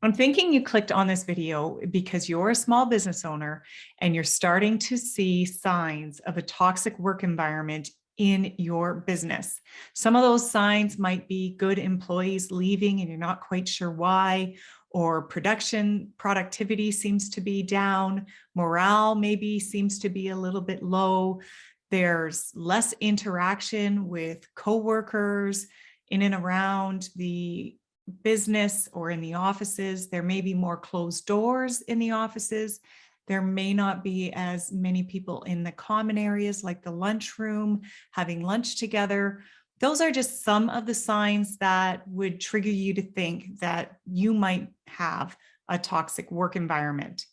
I'm thinking you clicked on this video because you're a small business owner and you're starting to see signs of a toxic work environment in your business. Some of those signs might be good employees leaving and you're not quite sure why, or productivity seems to be down, morale maybe seems to be a little bit low. There's less interaction with coworkers in and around the business or in the offices. There may be more closed doors in the offices. There may not be as many people in the common areas like the lunchroom, having lunch together. Those are just some of the signs that would trigger you to think that you might have a toxic work environment.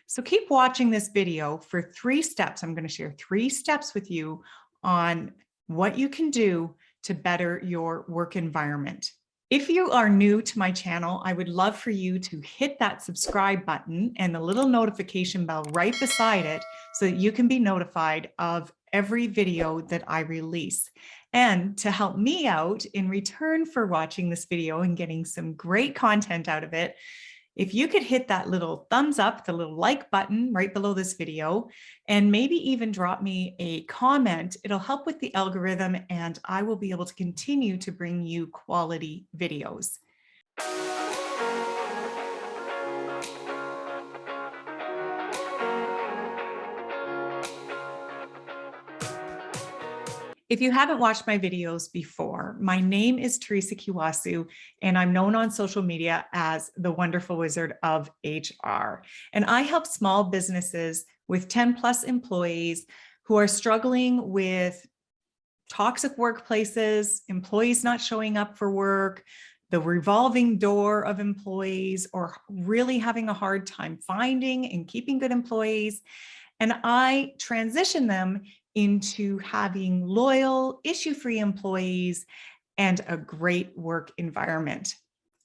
So keep watching this video for 3 steps. I'm going to share 3 steps with you on what you can do to better your work environment. If you are new to my channel, I would love for you to hit that subscribe button and the little notification bell right beside it so that you can be notified of every video that I release. And to help me out in return for watching this video and getting some great content out of it, if you could hit that little thumbs up, the little like button right below this video, and maybe even drop me a comment, it'll help with the algorithm and I will be able to continue to bring you quality videos. If you haven't watched my videos before, my name is Teresa Kiwasu, and I'm known on social media as the Wonderful Wizard of HR. And I help small businesses with 10+ employees who are struggling with toxic workplaces, employees not showing up for work, the revolving door of employees, or really having a hard time finding and keeping good employees. And I transition them into having loyal, issue-free employees and a great work environment.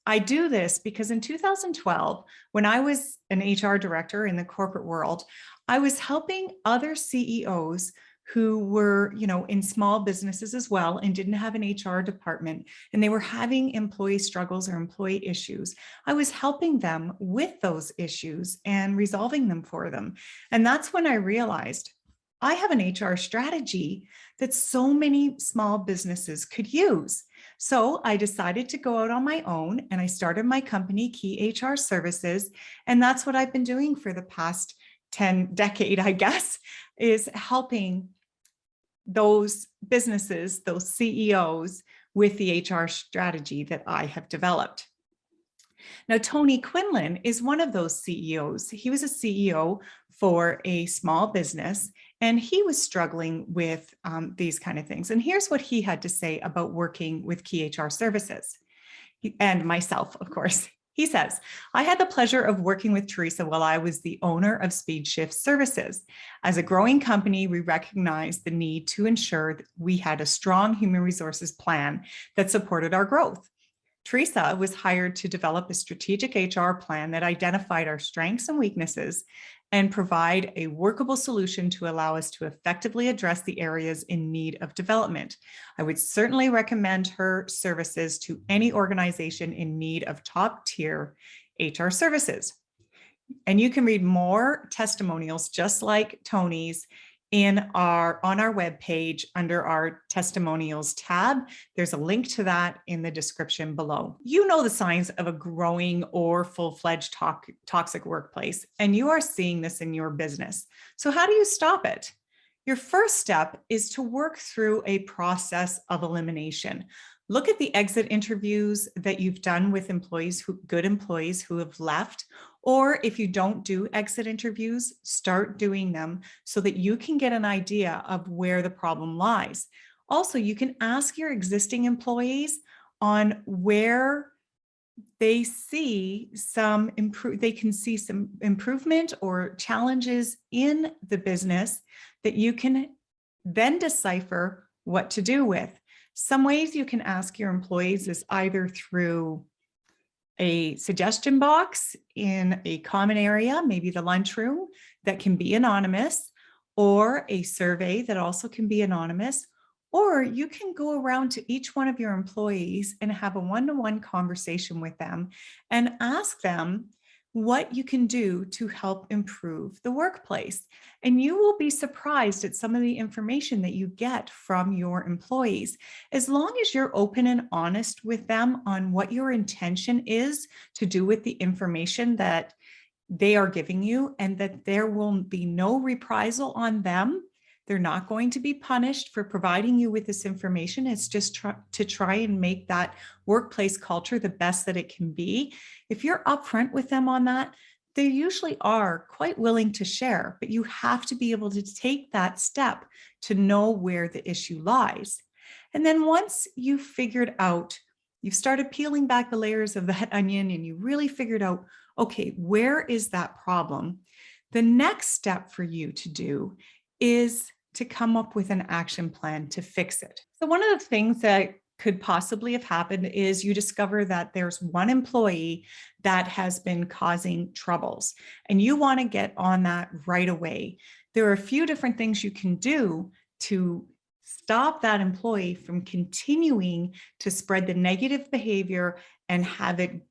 I do this because in 2012, when I was an HR director in the corporate world, I was helping other CEOs who were, in small businesses as well and didn't have an HR department, and they were having employee struggles or employee issues. I was helping them with those issues and resolving them for them. And that's when I realized I have an HR strategy that so many small businesses could use. So I decided to go out on my own and I started my company, Kiy HR Services. And that's what I've been doing for the past decade, I guess, is helping those businesses, those CEOs with the HR strategy that I have developed. Now, Tony Quinlan is one of those CEOs. He was a CEO for a small business, and he was struggling with these kind of things. And here's what he had to say about working with Kiy HR Services, and myself, of course. He says, I had the pleasure of working with Teresa while I was the owner of Speed Shift Services. As a growing company, we recognized the need to ensure that we had a strong human resources plan that supported our growth. Teresa was hired to develop a strategic HR plan that identified our strengths and weaknesses and provide a workable solution to allow us to effectively address the areas in need of development. I would certainly recommend her services to any organization in need of top-tier HR services. And you can read more testimonials just like Tony's on our webpage under our testimonials tab. There's a link to that in the description below. You know the signs of a growing or full-fledged toxic workplace, and you are seeing this in your business. So how do you stop it? Your first step is to work through a process of elimination. Look at the exit interviews that you've done with good employees who have left, or if you don't do exit interviews, start doing them so that you can get an idea of where the problem lies. Also, you can ask your existing employees on where they see some improvement or challenges in the business that you can then decipher what to do with. Some ways you can ask your employees is either through a suggestion box in a common area, maybe the lunchroom, that can be anonymous, or a survey that also can be anonymous, Or you can go around to each one of your employees and have a one-to-one conversation with them and ask them what you can do to help improve the workplace. And you will be surprised at some of the information that you get from your employees. As long as you're open and honest with them on what your intention is to do with the information that they are giving you, and that there will be no reprisal on them. They're not going to be punished for providing you with this information. It's just to try and make that workplace culture the best that it can be. If you're upfront with them on that, they usually are quite willing to share, but you have to be able to take that step to know where the issue lies. And then once you've figured out, you've started peeling back the layers of that onion and you really figured out, okay, where is that problem? The next step for you to do is to come up with an action plan to fix it. So one of the things that could possibly have happened is you discover that there's one employee that has been causing troubles and you want to get on that right away. There are a few different things you can do to stop that employee from continuing to spread the negative behavior and have it,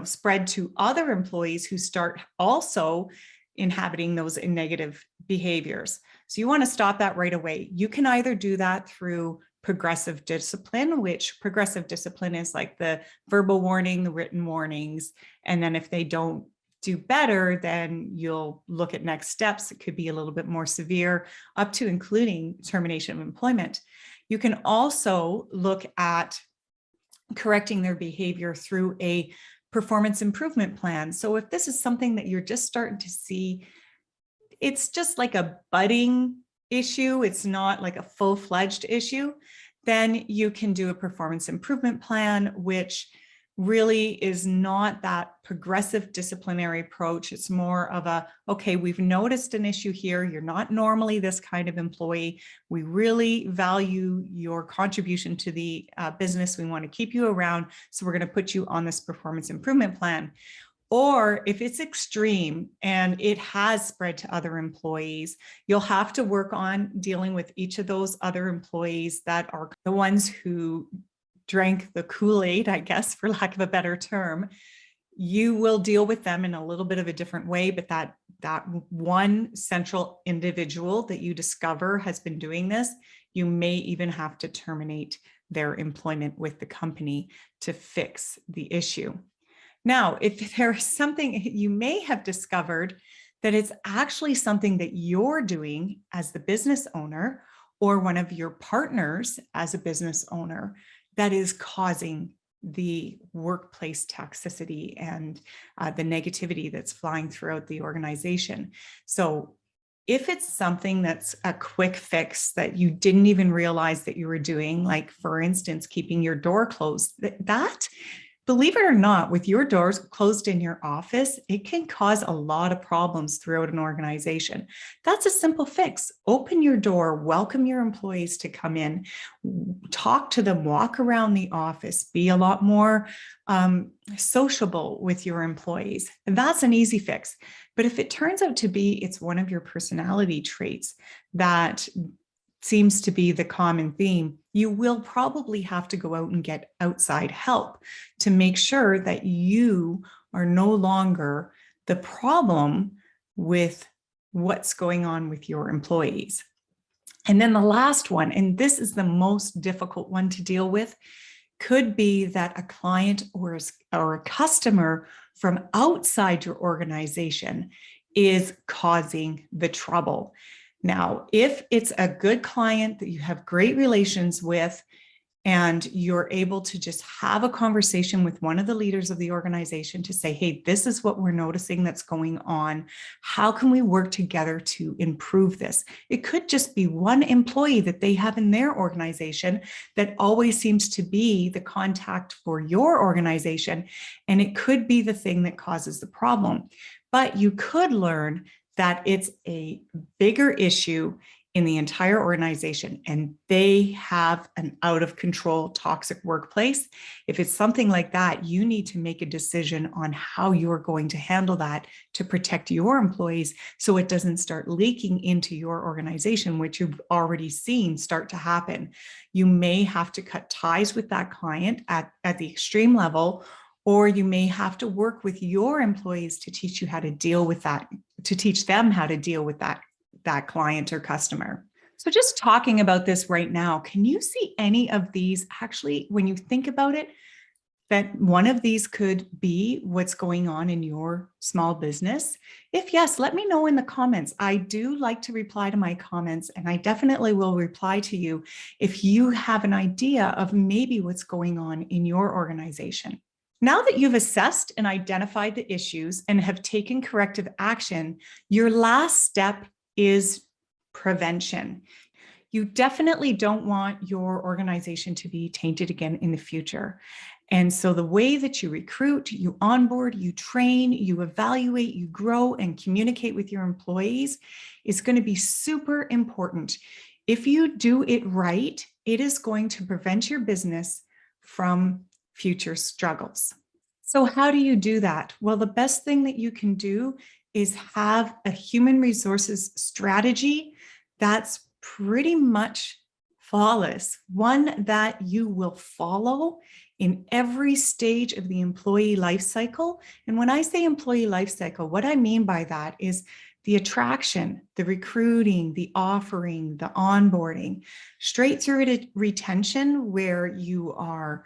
spread to other employees who start also inhabiting those negative behaviors. So you want to stop that right away. You can either do that through progressive discipline, which progressive discipline is like the verbal warning, the written warnings. And then if they don't do better, then you'll look at next steps. It could be a little bit more severe, up to including termination of employment. You can also look at correcting their behavior through a performance improvement plan. So if this is something that you're just starting to see, it's just like a budding issue, it's not like a full-fledged issue, then you can do a performance improvement plan, which really is not that progressive disciplinary approach. It's more of a, okay, we've noticed an issue here. You're not normally this kind of employee. We really value your contribution to the business. We want to keep you around. So we're going to put you on this performance improvement plan. Or if it's extreme and it has spread to other employees, you'll have to work on dealing with each of those other employees that are the ones who drank the Kool-Aid, I guess, for lack of a better term. You will deal with them in a little bit of a different way, but that one central individual that you discover has been doing this, you may even have to terminate their employment with the company to fix the issue. Now, if there is something you may have discovered that it's actually something that you're doing as the business owner or one of your partners as a business owner that is causing the workplace toxicity and the negativity that's flying throughout the organization. So if it's something that's a quick fix that you didn't even realize that you were doing, like for instance, keeping your door closed, that believe it or not, with your doors closed in your office, it can cause a lot of problems throughout an organization. That's a simple fix. Open your door, welcome your employees to come in, talk to them, walk around the office, be a lot more sociable with your employees. And that's an easy fix. But if it turns out to be it's one of your personality traits that seems to be the common theme, you will probably have to go out and get outside help to make sure that you are no longer the problem with what's going on with your employees. And then the last one, and this is the most difficult one to deal with, could be that a client or a customer from outside your organization is causing the trouble. Now, if it's a good client that you have great relations with, and you're able to just have a conversation with one of the leaders of the organization to say, hey, this is what we're noticing that's going on. How can we work together to improve this? It could just be one employee that they have in their organization that always seems to be the contact for your organization. And it could be the thing that causes the problem. But you could learn that it's a bigger issue in the entire organization and they have an out of control toxic workplace, if it's something like that, you need to make a decision on how you're going to handle that to protect your employees so it doesn't start leaking into your organization, which you've already seen start to happen. You may have to cut ties with that client at the extreme level, or you may have to work with your employees to teach you how to deal with that, to teach them how to deal with that client or customer. So just talking about this right now, can you see any of these actually, when you think about it, that one of these could be what's going on in your small business? If yes, let me know in the comments. I do like to reply to my comments, and I definitely will reply to you if you have an idea of maybe what's going on in your organization. Now that you've assessed and identified the issues and have taken corrective action, your last step is prevention. You definitely don't want your organization to be tainted again in the future. And so the way that you recruit, you onboard, you train, you evaluate, you grow, and communicate with your employees is going to be super important. If you do it right, it is going to prevent your business from future struggles. So how do you do that? Well, the best thing that you can do is have a human resources strategy that's pretty much flawless, one that you will follow in every stage of the employee life cycle. And when I say employee life cycle, what I mean by that is the attraction, the recruiting, the offering, the onboarding, straight through to retention, where you are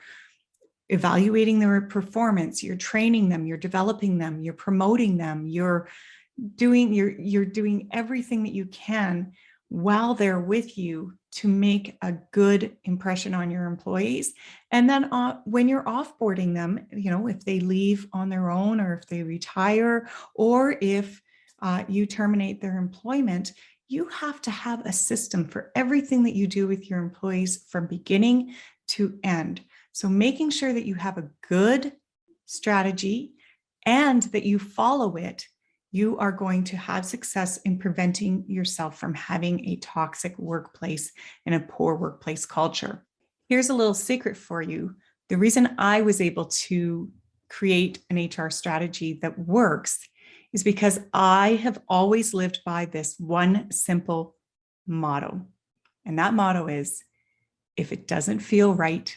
evaluating their performance, you're training them, you're developing them, you're promoting them, you're doing everything that you can while they're with you to make a good impression on your employees. And then when you're offboarding them, if they leave on their own, or if they retire, or if you terminate their employment, you have to have a system for everything that you do with your employees from beginning to end. So making sure that you have a good strategy and that you follow it, you are going to have success in preventing yourself from having a toxic workplace and a poor workplace culture. Here's a little secret for you. The reason I was able to create an HR strategy that works is because I have always lived by this one simple motto. And that motto is, if it doesn't feel right,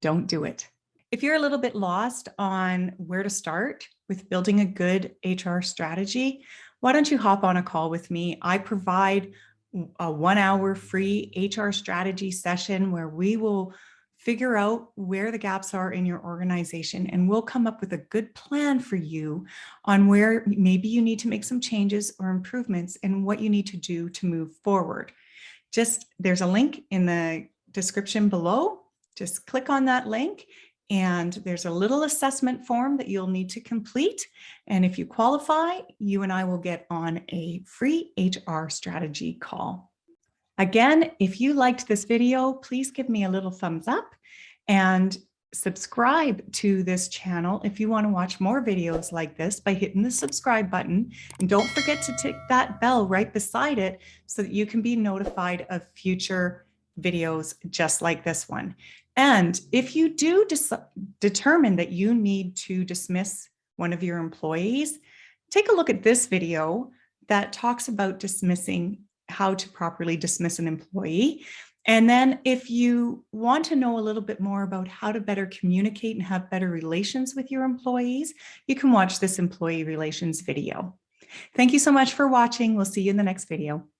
don't do it. If you're a little bit lost on where to start with building a good HR strategy, why don't you hop on a call with me? I provide a 1-hour free HR strategy session where we will figure out where the gaps are in your organization, and we'll come up with a good plan for you on where maybe you need to make some changes or improvements and what you need to do to move forward. There's a link in the description below. Just click on that link, and there's a little assessment form that you'll need to complete. And if you qualify, you and I will get on a free HR strategy call. Again, if you liked this video, please give me a little thumbs up and subscribe to this channel if you want to watch more videos like this by hitting the subscribe button. And don't forget to tick that bell right beside it so that you can be notified of future videos just like this one. And if you do determine that you need to dismiss one of your employees, take a look at this video that talks about how to properly dismiss an employee. And then if you want to know a little bit more about how to better communicate and have better relations with your employees, you can watch this employee relations video. Thank you so much for watching. We'll see you in the next video.